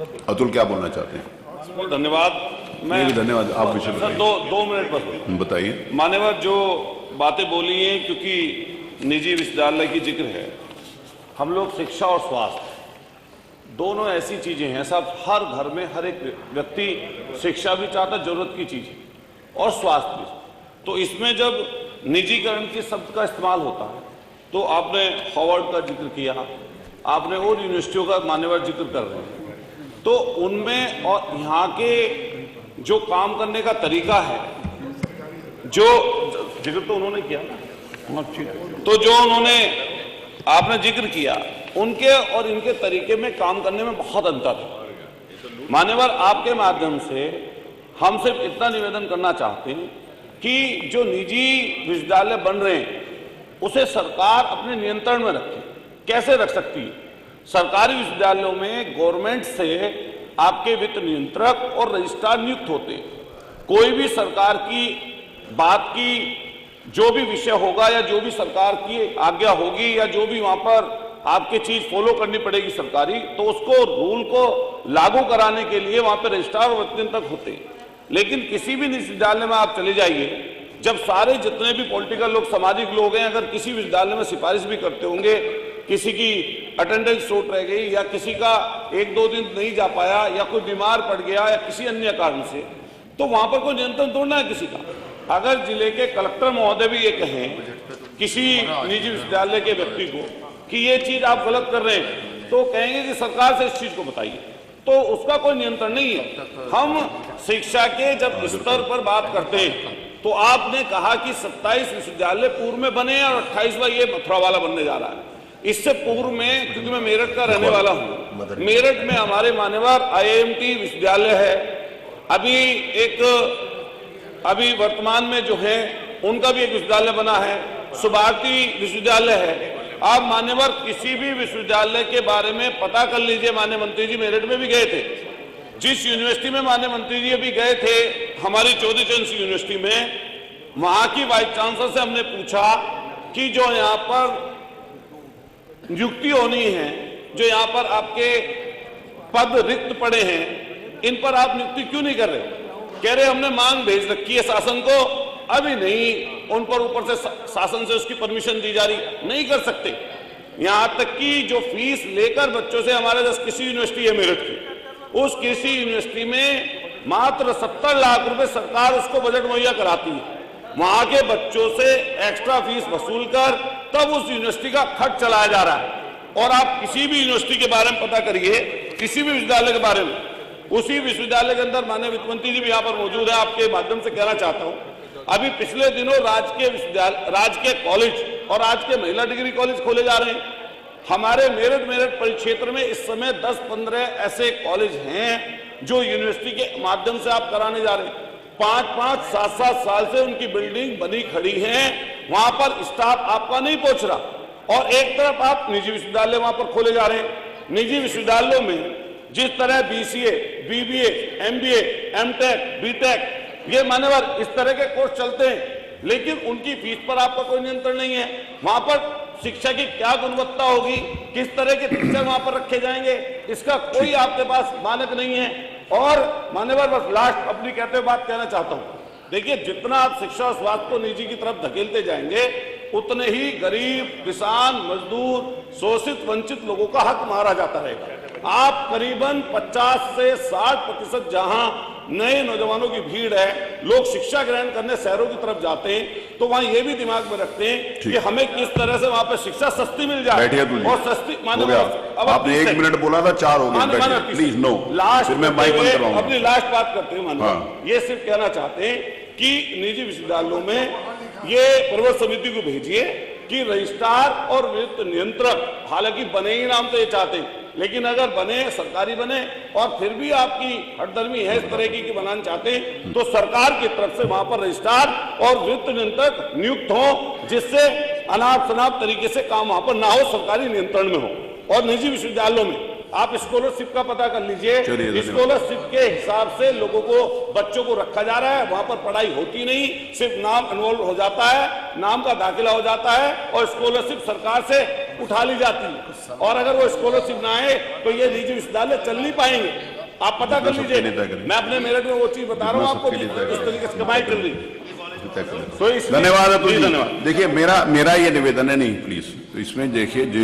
अतुल क्या बोलना चाहते हैं? धन्यवाद। मैं भी धन्यवाद। आप विषय सर दो मिनट बस बताइए। मान्यवर जो बातें बोली हैं, क्योंकि निजी विश्वविद्यालय की जिक्र है, हम लोग शिक्षा और स्वास्थ्य दोनों ऐसी चीजें हैं साहब, हर घर में हर एक व्यक्ति शिक्षा भी चाहता, जरूरत की चीज और स्वास्थ्य भी। तो इसमें जब निजीकरण के शब्द का इस्तेमाल होता है तो आपने हार्वर्ड का जिक्र किया, आपने और यूनिवर्सिटियों का मान्यवर जिक्र कर रहे हैं, तो उनमें और यहाँ के जो काम करने का तरीका है, जो जिक्र तो उन्होंने किया, तो जो उन्होंने आपने जिक्र किया, उनके और इनके तरीके में काम करने में बहुत अंतर है। मान्यवर, आपके माध्यम से हम सिर्फ इतना निवेदन करना चाहते हैं कि जो निजी विश्वविद्यालय बन रहे हैं उसे सरकार अपने नियंत्रण में रखे। कैसे रख सकती है? सरकारी विश्वविद्यालयों में गवर्नमेंट से आपके वित्त नियंत्रक और रजिस्ट्रार नियुक्त होते हैं। कोई भी सरकार की बात की जो भी विषय होगा या जो भी सरकार की आज्ञा होगी या जो भी वहां पर आपकी चीज फॉलो करनी पड़ेगी सरकारी, तो उसको रूल को लागू कराने के लिए वहां पर रजिस्ट्रार और वित्त नियंत्रक होते हैं। लेकिन किसी भी विश्वविद्यालय में आप चले जाइए, जब सारे जितने भी पॉलिटिकल लोग, सामाजिक लोग हैं, अगर किसी विश्वविद्यालय में सिफारिश भी करते होंगे, किसी की अटेंडेंस शॉर्ट रह गई या किसी का 1-2 दिन नहीं जा पाया या कोई बीमार पड़ गया या किसी अन्य कारण से, तो वहां पर कोई नियंत्रण तोड़ना है किसी का। अगर जिले के कलेक्टर महोदय भी ये कहें किसी निजी विश्वविद्यालय के व्यक्ति को कि ये चीज आप गलत कर रहे हैं, तो कहेंगे कि सरकार से इस चीज को बताइए, तो उसका कोई नियंत्रण नहीं है। हम शिक्षा के जब स्तर पर बात करते हैं तो आपने कहा कि 27 विश्वविद्यालय पूर्व में बने और 28वां ये मथुरा वाला बनने जा रहा है। इससे पूर्व में, क्योंकि मैं मेरठ का रहने वाला हूं, मेरठ में हमारे मान्यवर IIMT विश्वविद्यालय है, अभी वर्तमान में जो है उनका भी एक विश्वविद्यालय बना है, सुभारती विश्वविद्यालय है। आप मान्यवर किसी भी विश्वविद्यालय के बारे में पता कर लीजिए। माननीय मंत्री जी मेरठ में भी गए थे, जिस यूनिवर्सिटी में माननीय मंत्री जी अभी गए थे, हमारी चौधरी चरण सिंह यूनिवर्सिटी में, वहां की वाइस चांसलर से हमने पूछा कि जो यहाँ पर नियुक्ति होनी है, जो यहाँ पर आपके पद रिक्त पड़े हैं, इन पर आप नियुक्ति क्यों नहीं कर रहे? कह रहे हमने मांग भेज रखी है शासन को, अभी नहीं, उन पर ऊपर से शासन से उसकी परमिशन दी जा रही, नहीं कर सकते। यहां तक कि जो फीस लेकर बच्चों से हमारे 10 कृषि यूनिवर्सिटी है मेरठ की, उस कृषि यूनिवर्सिटी में मात्र 70 लाख रुपए सरकार उसको बजट मुहैया कराती है। वहां के बच्चों से एक्स्ट्रा फीस वसूल कर तब उस यूनिवर्सिटी का खर्च चलाया जा रहा है। और आप किसी भी यूनिवर्सिटी के बारे में पता करिए, किसी भी विश्वविद्यालय के बारे में, उसी विश्वविद्यालय के अंदर माननीय वित्त मंत्री जी भी यहाँ पर मौजूद है, आपके माध्यम से कहना चाहता हूँ, अभी पिछले दिनों राजकीय कॉलेज और राजकीय महिला डिग्री कॉलेज खोले जा रहे हैं। हमारे मेरठ परिक्षेत्र में इस समय 10-15 ऐसे कॉलेज हैं जो यूनिवर्सिटी के माध्यम से आप कराने जा रहे हैं। 5-5, 7-7 साल से उनकी बिल्डिंग बनी खड़ी है, वहां पर स्टाफ आपका नहीं पहुंच रहा, और एक तरफ आप निजी विश्वविद्यालय वहां पर खोले जा रहे हैं। निजी विश्वविद्यालयों में जिस तरह BCA, BBA, MBA, MTech, BTech, ये मान्यवर इस तरह के कोर्स चलते हैं, लेकिन उनकी फीस पर आपका कोई नियंत्रण नहीं है। वहां पर शिक्षा की क्या गुणवत्ता होगी, किस तरह के शिक्षक वहां पर रखे जाएंगे, इसका कोई आपके पास मानक नहीं है। और मान्यवर बस लास्ट अपनी कहते हुए बात कहना चाहता हूं, देखिए जितना आप शिक्षा और स्वास्थ्य को निजी की तरफ धकेलते जाएंगे, उतने ही गरीब, किसान, मजदूर, शोषित, वंचित लोगों का हक मारा जाता रहेगा। आप करीबन 50 से 60% जहां नए नौजवानों की भीड़ है, लोग शिक्षा ग्रहण करने शहरों की तरफ जाते हैं, तो वहां ये भी दिमाग में रखते हैं कि हमें किस तरह से वहां पे शिक्षा सस्ती मिल जाए और सस्ती। अब आपने 1 मिनट बोला था, 4 हो गए, प्लीज नो। लास्ट अपनी लास्ट बात करते हैं माननीय, ये सिर्फ कहना चाहते हैं कि निजी विश्वविद्यालयों में ये प्रबंध समिति को भेजिए कि रजिस्ट्रार और वित्त नियंत्रक, हालांकि बने ही नाम तो ये चाहते हैं, लेकिन अगर बने, सरकारी बने, और फिर भी आपकी हठधर्मी है इस तरह की बनाना चाहते हैं, तो सरकार की तरफ से वहां पर रजिस्ट्रार और वित्त नियंत्रक नियुक्त हो, जिससे अनाप शनाप तरीके से काम वहां पर ना हो, सरकारी नियंत्रण में हो। और निजी विश्वविद्यालयों में आप स्कॉलरशिप का पता कर लीजिए, स्कॉलरशिप के हिसाब से लोगों को, बच्चों को रखा जा रहा है, वहां पर पढ़ाई होती नहीं, सिर्फ नाम इन्वॉल्व हो जाता है, नाम का दाखिला हो जाता है और स्कॉलरशिप सरकार से उठा ली जाती है। और अगर वो स्कॉलरशिप ना आए तो ये निजी विश्वविद्यालय चल नहीं पाएंगे। आप पता कर सबके लिए तय लीजिए, करेंगे। मैं अपने मेरठ में वो चीज बता रहा हूँ आपको, सबके लिए तय इस तरीके से कमाई कर ली। तय करें। तो इसलिए- धन्यवाद अतुल जी, जी। धन्यवाद। देखिए मेरा ये निवेदन है, नहीं प्लीज, तो इसमें देखिए